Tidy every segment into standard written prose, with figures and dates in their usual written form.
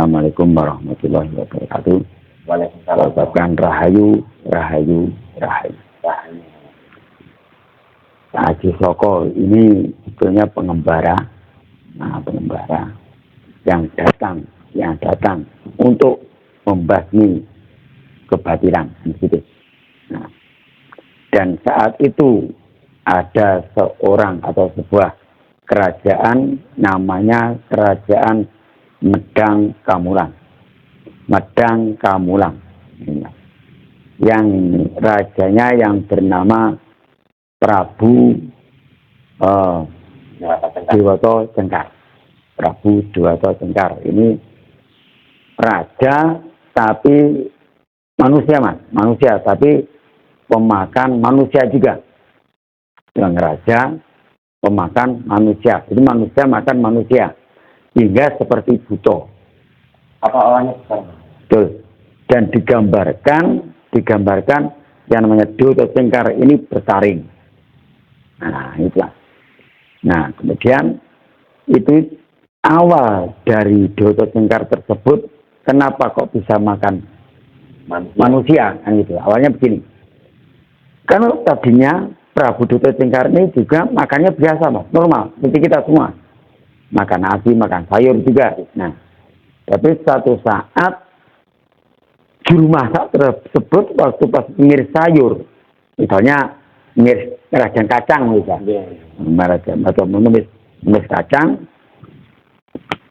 Assalamualaikum warahmatullahi wabarakatuh. Waalaikumsalam. Rahayu, rahayu, rahayu. Haji Soko ini sebetulnya pengembara, pengembara yang datang untuk membasmi kebatilan, gitu. Nah, dan saat itu ada seorang atau sebuah kerajaan namanya Kerajaan Medang Kamulang. Medang Kamulang. Yang rajanya yang bernama Prabu Dewata Cengkar. Prabu Dewata Cengkar ini raja tapi manusia tapi pemakan manusia juga. Yang raja pemakan manusia. Jadi manusia makan manusia. Hingga seperti buto. Apa awalnya besar? Betul. Dan digambarkan yang namanya Dewata Cengkar ini bertaring. Nah, itulah. Nah, kemudian itu awal dari Dewata Cengkar tersebut, kenapa kok bisa makan manusia? Kan gitu. Awalnya begini. Karena tadinya Prabu Dewata Cengkar ini juga makannya biasa, Mas, normal, seperti kita semua. Makan nasi, makan sayur juga. Nah, tapi suatu saat juru masak tersebut waktu pas ngiris sayur, misalnya ngiris rajang kacang misalnya, atau menumis kacang,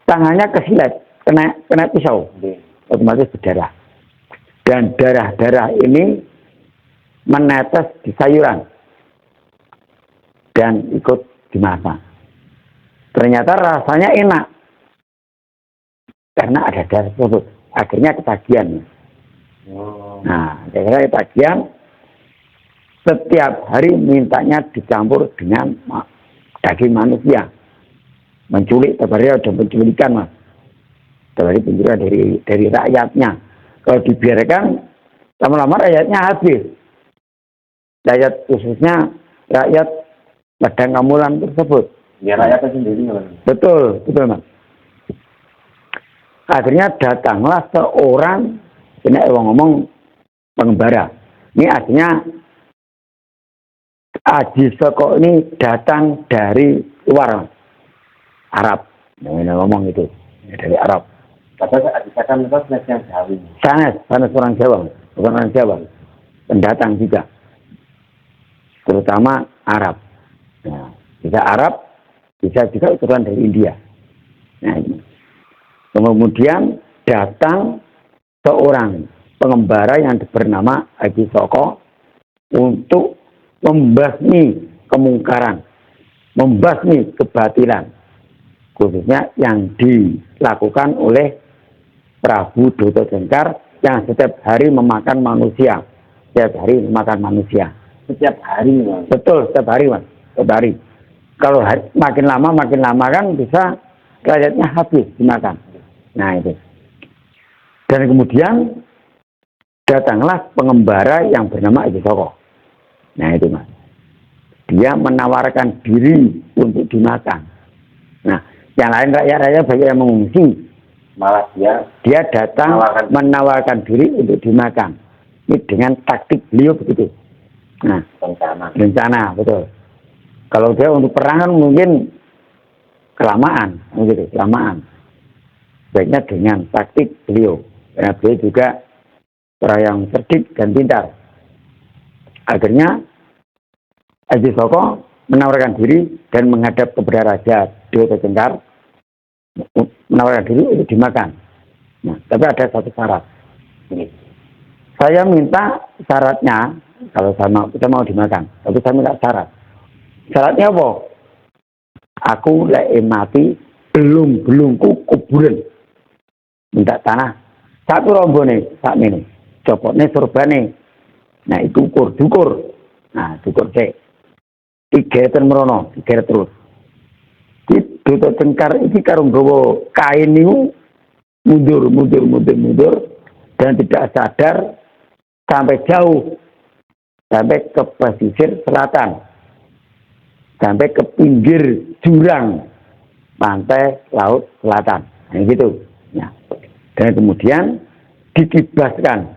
tangannya kesilet, kena pisau, otomatis berdarah. Dan darah ini menetes di sayuran dan ikut dimasak. Ternyata rasanya enak karena ada darah tersebut. Akhirnya ketagihan. Nah, akhirnya ketagihan. Setiap hari mintanya dicampur dengan daging manusia. Menculik, tiap hari ada penculikan, Mas. Tiap hari penculikan dari rakyatnya. Kalau dibiarkan, lama-lama rakyatnya habis. Rakyat khususnya rakyat Medang Kamulang tersebut. Ya rakyatnya sendiri. Betul, Mas. Akhirnya datanglah seorang, ini ngomong pengembara. Ini artinya Haji Soko ini datang dari luar Arab. Ini ngomong itu dari Arab. Padahal Haji Soko itu yang Jawa. Sanes orang Jawa, bukan orang Jawa. Pendatang juga, terutama Arab. Nah, bisa Arab, bisa juga utusan dari India. Nah, ini. Kemudian datang seorang pengembara yang bernama Haji Soko untuk membasmi kemungkaran, membasmi kebatilan, khususnya yang dilakukan oleh Prabu Dewata Cengkar yang setiap hari memakan manusia. Setiap hari memakan manusia. Setiap hari, Mas. Betul, setiap hari, Mas. Setiap hari. Kalau makin lama kan bisa rakyatnya habis dimakan. Nah, itu. Dan kemudian datanglah pengembara yang bernama Haji Soko. Nah, itu, Mas. Dia menawarkan diri untuk dimakan. Nah, yang lain rakyat banyak yang mengungsi. Malah dia datang menawarkan diri untuk dimakan. Ini dengan taktik beliau begitu. Nah, rencana, betul. Kalau dia untuk perang kan mungkin kelamaan. Baiknya dengan taktik beliau. Karena beliau juga orang yang cerdik dan pintar. Akhirnya Haji Soko menawarkan diri dan menghadap kepada Raja Dewata Cengkar, menawarkan diri untuk dimakan. Nah, tapi ada satu syarat. Saya minta syaratnya, kalau kita mau dimakan, tapi saya minta syarat. Syaratnya apa? Aku lek mati belum kuburan. Minta tanah satu rombone sak ini. Copotne surbane. Nah, itu dukur. Nah, dukur cek. 3 merono, 3 terus. Di Dewata Cengkar iki karo nggawa kain niku mundur dan tidak sadar sampai jauh, sampai ke pesisir selatan, sampai ke pinggir jurang pantai laut selatan. Nah, gitu. Nah, Dan kemudian dikibaskan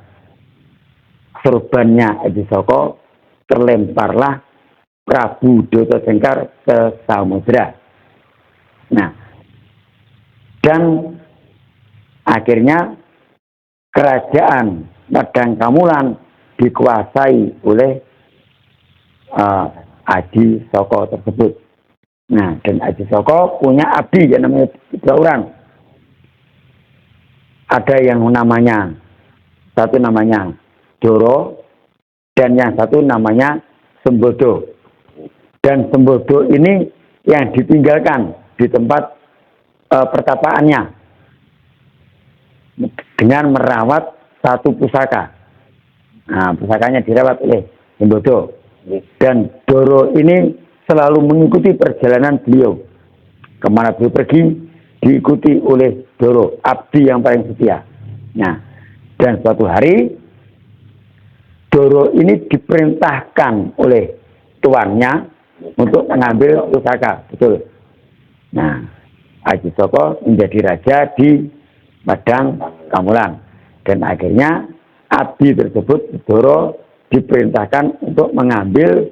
sorbannya Aji Saka, terlemparlah Prabu Dota Cengkar ke samudra. Nah, dan akhirnya kerajaan Padang Kamulan dikuasai oleh Aji Saka tersebut. Nah, dan Aji Saka punya abdi yang namanya 3 orang. Ada yang namanya, satu namanya Doro, dan yang satu namanya Sembodo. Dan Sembodo ini yang ditinggalkan di tempat pertapaannya dengan merawat satu pusaka. Nah, pusakanya dirawat oleh Sembodo. Dan Doro ini selalu mengikuti perjalanan beliau. Kemana beliau pergi, diikuti oleh Doro, abdi yang paling setia. Nah, dan suatu hari Doro ini diperintahkan oleh tuannya untuk mengambil pusaka. Betul. Nah, Aji Saka menjadi raja di Padang Kamulan. Dan akhirnya abdi tersebut, Doro, diperintahkan untuk mengambil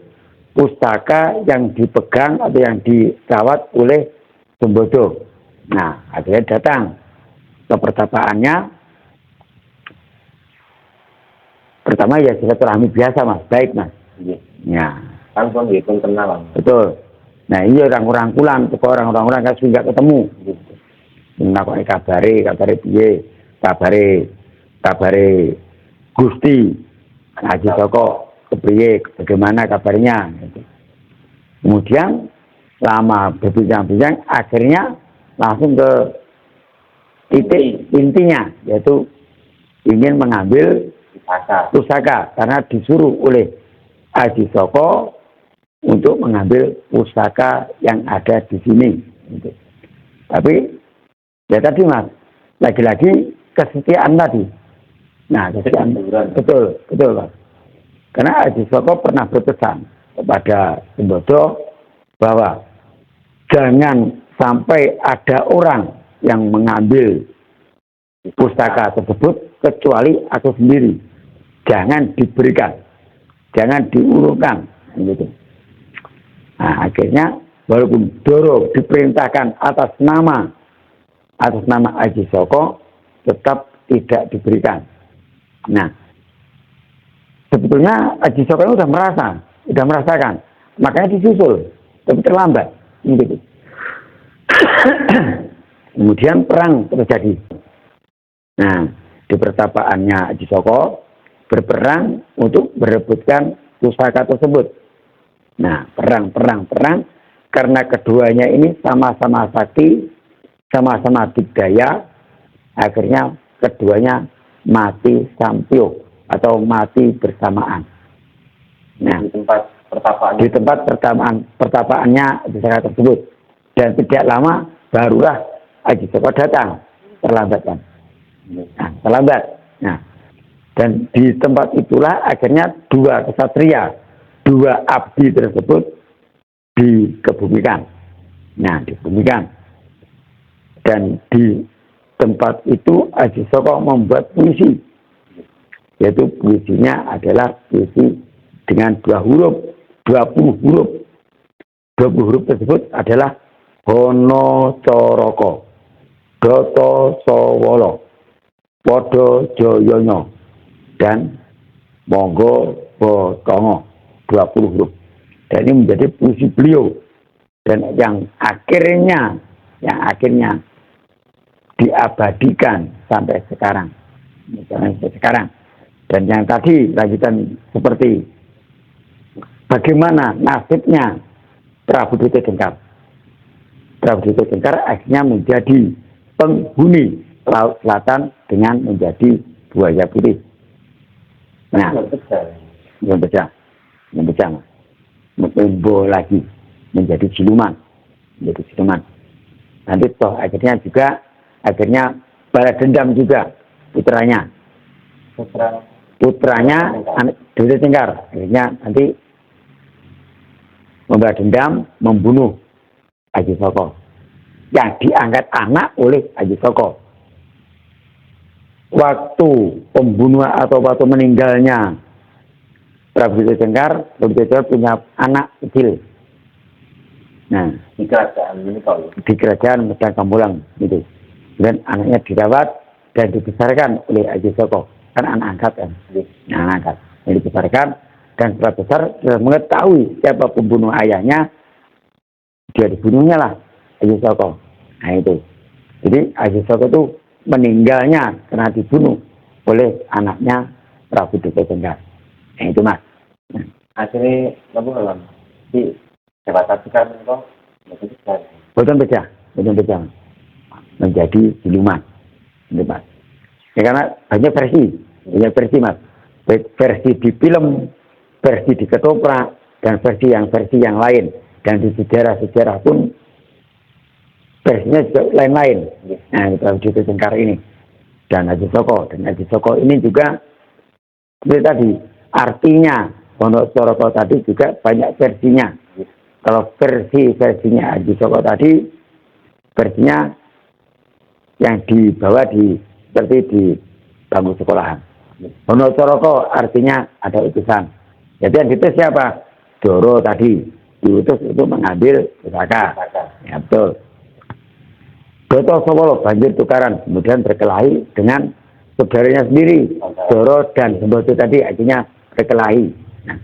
pustaka yang dipegang atau yang dirawat oleh Sembodo. Nah, akhirnya datang ke pertapaannya. Pertama ya silaturahmi biasa, Mas. Baik, Mas. Ya. Kan pun dihitung kenal. Betul. Nah, iya orang-orang kan nggak ketemu. Menakoni kabare piye? Kabare Gusti Aji Saka kepriye, bagaimana kabarnya? Kemudian lama berbincang-bincang, akhirnya langsung ke titik intinya, yaitu ingin mengambil pusaka, karena disuruh oleh Aji Saka untuk mengambil pusaka yang ada di sini. Tapi ya tadi, Mas, lagi-lagi kesetiaan tadi. Nah, kesetiaan, betul, Mas. Karena Aji Saka pernah berpesan kepada Sembodo bahwa jangan sampai ada orang yang mengambil pustaka tersebut kecuali aku sendiri. Jangan diberikan, jangan diurungkan, gitu. Nah, akhirnya walaupun Doro diperintahkan atas nama Aji Saka, tetap tidak diberikan. Nah, sebetulnya Aji Saka itu sudah merasakan, makanya disusul, tapi terlambat, gitu. Kemudian perang terjadi. Nah, di pertapaannya Aji Saka berperang untuk merebutkan pusaka tersebut. Nah, perang karena keduanya ini sama-sama sakti, sama-sama digdaya, akhirnya keduanya mati sampio atau mati bersamaan. Nah, di tempat pertapaannya Aji Saka tersebut. Dan tidak lama barulah Aji Saka datang, terlambat. Nah, dan di tempat itulah akhirnya 2 kesatria, 2 abdi tersebut dikebumikan. Nah, dibumikan. Dan di tempat itu Aji Saka membuat puisi. Yaitu puisinya adalah puisi dengan 2 huruf, 20 huruf. 20 huruf tersebut adalah Hono Coroko, Doto Sowolo, Podo Joyono, dan Monggo Botongo, 20 huruf. Dan ini menjadi puisi beliau. Dan yang akhirnya diabadikan sampai sekarang. Dan yang tadi lanjutan seperti bagaimana nasibnya Prabu Dota Cengkar. Prabu Dota Cengkar akhirnya menjadi penghuni Laut Selatan dengan menjadi buaya putih. Nah, belum pecah. Membo lagi menjadi siluman. Nanti toh akhirnya balas dendam juga putranya Dota Cengkar. Akhirnya nanti membalas dendam, membunuh Aji Saka yang diangkat anak oleh Aji Saka. waktu pembunuhan atau waktu meninggalnya Prabu Joko Tengkar, Prabu Joko punya anak kecil. Nah, di kerajaan ini kalau di kerajaan Medang Kambulang itu. Dan anaknya dirawat dan dibesarkan oleh Aji Soko. Kan anak angkat kan. Nah, anak angkat. Yang dibesarkan dan setelah besar sudah mengetahui siapa pembunuh ayahnya, dia dibunuhnya lah Aji Soko. Nah itu. Jadi Aji Soko itu meninggalnya karena dibunuh oleh anaknya Prabu Joko Tengkar. Nah itu mas. Nah, akhirnya kamu dalam di jabatan sekarang itu menjadi sekarang. betul beda menjadi siluman, gitu mas. Ya, karena banyak versi mas. Versi di film, versi di ketoprak, dan versi yang lain. Dan di sejarah pun versinya juga lain-lain. Nah, Prabu Joko Tengkar ini dan Aji Soko ini juga seperti tadi artinya Wonosoroko tadi juga banyak versinya. Kalau versinya Aji Soko tadi versinya yang dibawa seperti di bangku sekolahan. Wonosoroko artinya ada utusan. Jadi yang itu siapa? Doro tadi diutus untuk mengambil pusaka. Ya betul. Goto Sowolo banjir tukaran, kemudian berkelahi dengan saudaranya sendiri, Doro dan Sembodo tadi artinya berkelahi. Nah,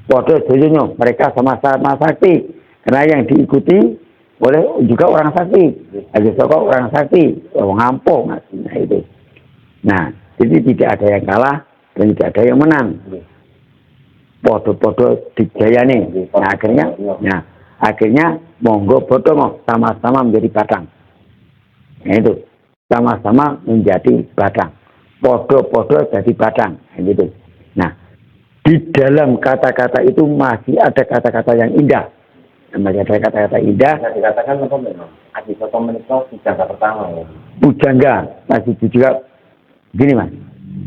Podo Joyono, mereka sama-sama sakti, karena yang diikuti oleh juga orang sakti, Aji Soko orang sakti, orang ampuh, nah itu. Nah, jadi tidak ada yang kalah dan tidak ada yang menang. Podo-podo dijayane. Nah, akhirnya monggo bodo sama-sama menjadi batang. Nah, itu sama-sama menjadi batang. Podo-podo jadi batang. Nah, gitu. Nah, di dalam kata-kata itu masih ada kata-kata yang indah. Masih ada kata-kata indah. Bisa dikatakan apa memang? Aji Soko menikah pujangga pertama ya. Pujangga masih juga gini mas.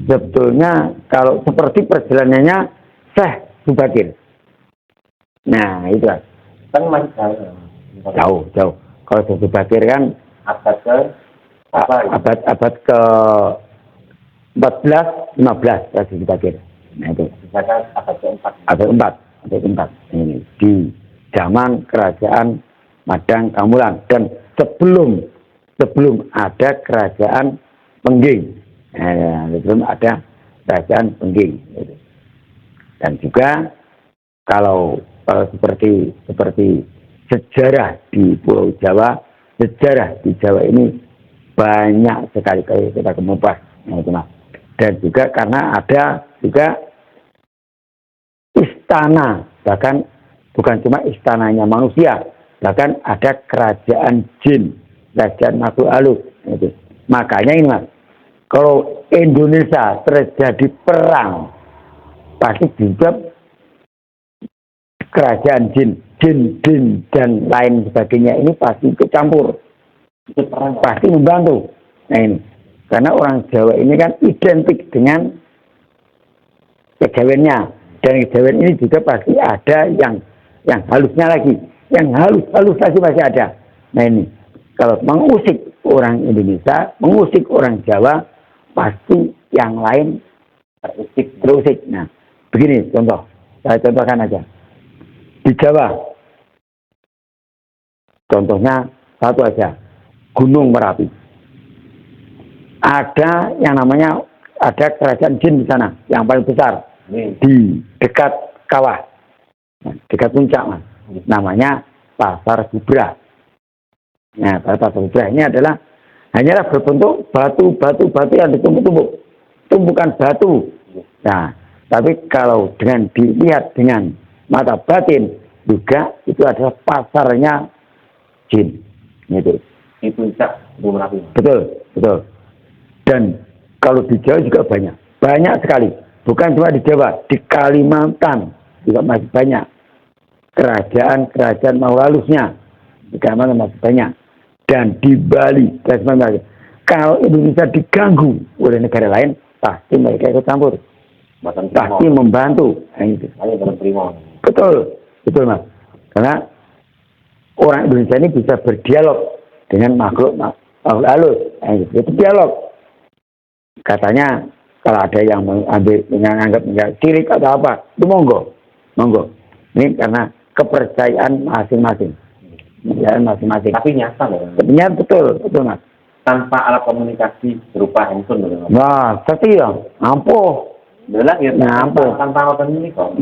Sebetulnya kalau seperti perjalanannya Syekh Subakir. Nah, itu lah. Kan masih jauh. Jauh. Kalau Syekh Subakir kan abad ke apa? Abad ke 14, 15 Syekh Subakir. Nah, itu. Misalkan abad ke-4. Abad ke-4. Ini di zaman kerajaan Madang Kamulan dan sebelum ada kerajaan Pengging. Sebelum ada kerajaan Pengging. Dan juga kalau seperti sejarah di Pulau Jawa, sejarah di Jawa ini banyak sekali kita kemupas. Dan juga karena ada juga istana, bahkan bukan cuma istananya manusia, bahkan ada kerajaan jin, kerajaan makhluk halus. Makanya ini mas, kalau Indonesia terjadi perang, pasti juga kerajaan jin dan lain sebagainya ini pasti ikut campur, pasti membantu. Nah ini, karena orang Jawa ini kan identik dengan kejawennya, dan kejawen ini juga pasti ada yang halusnya lagi, yang halus lagi masih ada. Nah ini, kalau mengusik orang Indonesia, mengusik orang Jawa, pasti yang lain terusik. Nah, begini contoh, saya contohkan aja. Di Jawa, contohnya satu aja, Gunung Merapi. Ada yang namanya, ada kerajaan jin di sana, yang paling besar, di dekat kawah, dekat puncak mas. Namanya Pasar Gubra. Nah, Pasar Gubra ini adalah hanyalah berbentuk batu yang ditumpuk-tumpuk, tumpukan batu. Nah, tapi kalau dilihat dengan mata batin juga itu adalah pasarnya jin. Gitu. Di puncak Gunung Merapi. Betul. Dan kalau di Jawa juga banyak sekali. Bukan cuma di Jawa, di Kalimantan juga masih banyak. Kerajaan makhluk halusnya di Kalimantan masih banyak. Dan di Bali, kalau Indonesia diganggu oleh negara lain, pasti mereka ikut campur. Pasti membantu. Betul mas. Karena orang Indonesia ini bisa berdialog dengan makhluk halus. Itu dialog. Katanya kalau ada yang mengambil menganggap syirik atau apa, itu monggo. Ini karena kepercayaan masing-masing. Tapi nyata loh. Sebenarnya betul Mas. Tanpa alat komunikasi berupa handphone loh. Nah, seperti ya, ampuh. Belah ya, ampuh. Tanpa alat ini kok.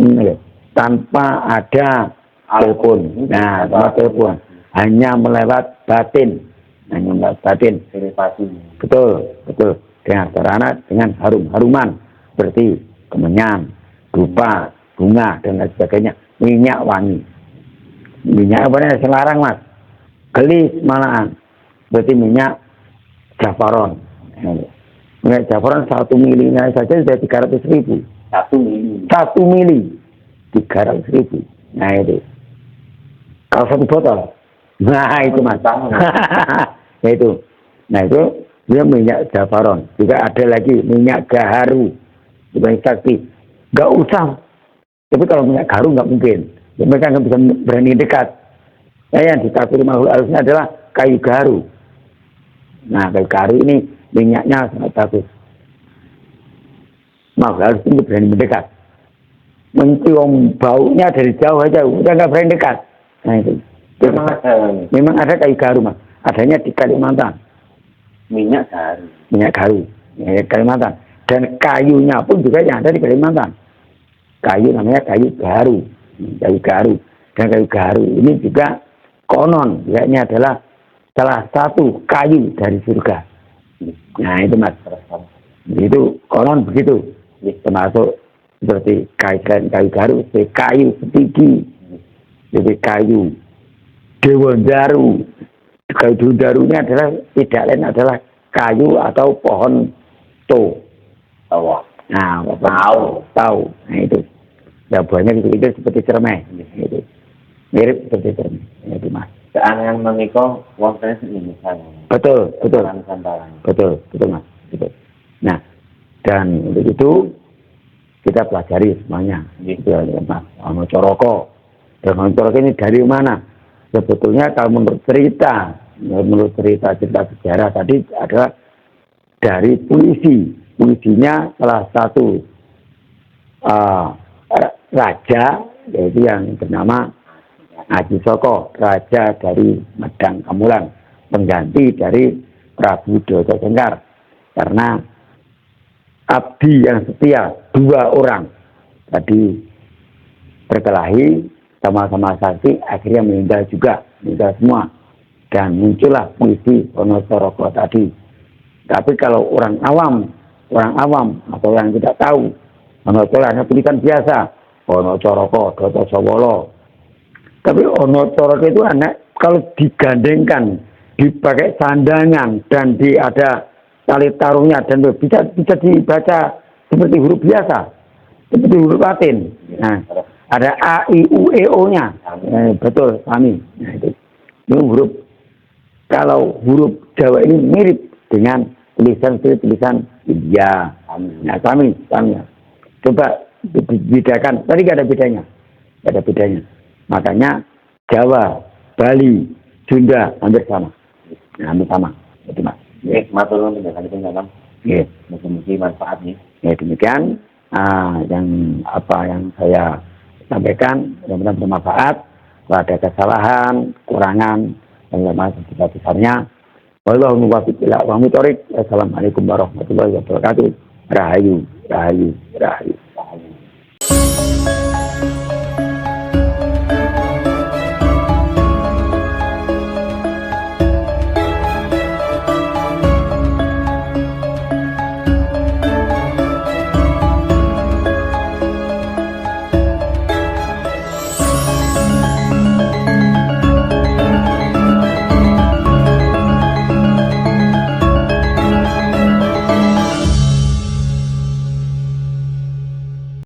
Tanpa ada telepon. Nah, tanpa telepon. Hanya melewat batin. Telepati. Betul. Dengan sarana dengan harum-haruman seperti kemenyan, dupa, bunga dan lain sebagainya. Minyak wangi. Minyak apa nih? Selarang Mas. Gelis malahan. Berarti minyak jafaron. Minyak jafaron 1 milinya saja sudah 300.000. 1 mili 300.000. Nah itu. Kalau 1 botol. Nah itu Mas. Nah itu. Dia minyak jafaron. Juga ada lagi minyak gaharu. Minyak sakti. Gak usah. Tapi kalau minyak gaharu nggak mungkin. Mereka nggak bisa berani dekat. Yang ditakutkan makhluk halusnya adalah kayu gaharu. Nah, kayu gaharu ini minyaknya sangat bagus. Makhluk halus itu berani mendekat. Mencium baunya dari jauh aja, udah nggak berani dekat. Nah itu. Memang ada kayu gaharu Mas. Adanya di Kalimantan. Minyak gaharu. Kalimantan. Dan kayunya pun juga yang ada di Kalimantan. Kayu namanya kayu gaharu. Dan kayu gaharu ini juga konon ini adalah salah satu kayu dari surga. Nah itu Mas. Itu konon begitu. Termasuk seperti kayu gaharu, seperti kayu setigi, seperti kayu dewandaru. Kayu dewandaru ini adalah tidak lain adalah kayu atau pohon Nah, tahu. Nah itu. Ya buahnya itu seperti cermai. Itu. Mirip seperti cermai. Itu Mas. Keanehan menika wonten ing misalnya. Betul Mas. Betul. Nah, dan untuk itu kita pelajari semuanya. Gitu ya Mas. Coroko. Dan coroko ini dari mana? Sebetulnya kalau menurut cerita sejarah tadi adalah dari puisinya salah satu raja yaitu yang bernama Aji Soko, raja dari Medang Kamulan, pengganti dari Prabu Dewata Cengkar, karena abdi yang setia 2 orang tadi berkelahi sama-sama sakti, akhirnya meninggal semua, dan muncullah puisi Wonosoroko tadi. Tapi kalau orang awam atau yang tidak tahu, Wonosoroko hanya tulisan biasa, Wonosoroko, Doto Sowolo. Tapi Wonosoroko itu kalau digandengkan, dipakai sandangan dan ada tali taruhnya dan bisa dibaca seperti huruf biasa, seperti huruf Latin. Nah, ada A, I, U, E, O-nya. Betul, kami. Nah, itu huruf. Kalau huruf Jawa ini mirip dengan tulisan India. Nah, kami. Coba dibedakan. Tadi nggak ada bedanya. Makanya Jawa, Bali, Sunda hampir sama. Nah, hampir sama. Itu Mas. Matur nuwun kali penjelasan. Mugi-mugi manfaat nih. Demikian yang saya sampaikan, mudah-mudahan bermanfaat. Kalau ada kesalahan, kekurangan, yang besar-besarnya. Wallahul muwaffiq ila aqwamit thoriq. Assalamualaikum warahmatullahi wabarakatuh. Rahayu.